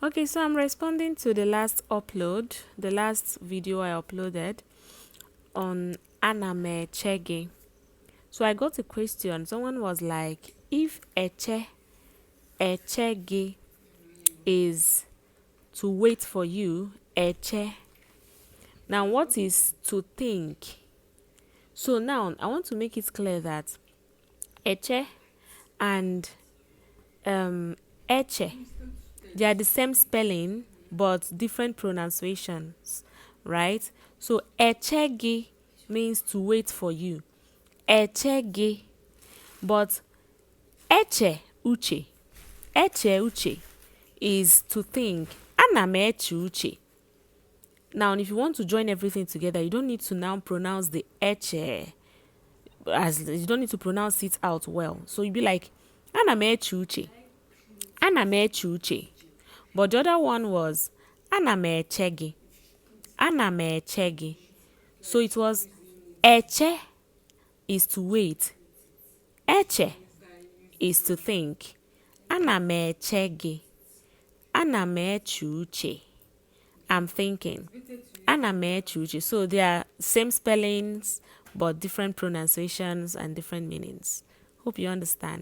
Okay, so I'm responding to the last video I uploaded on eche. So I got a question. Someone was like, if eche is to wait for you, eche. Now what is to think? So now I want to make it clear that eche and eche, they are the same spelling but different pronunciations, right? So echegi means to wait for you. Echegi. But Uche is to think. Ana m eche uche. Now, if you want to join everything together, you don't need to now pronounce the eche, as you don't need to pronounce it out well. So you'd be like, Ana m eche uche. Ana m eche uche. But the other one was, Ana m eche gị. Ana m eche gị. So it was, eche is to wait. Eche is to think. Ana m eche gị. Ana m eche uche. I'm thinking. Ana m eche uche. So they are same spellings but different pronunciations and different meanings. Hope you understand.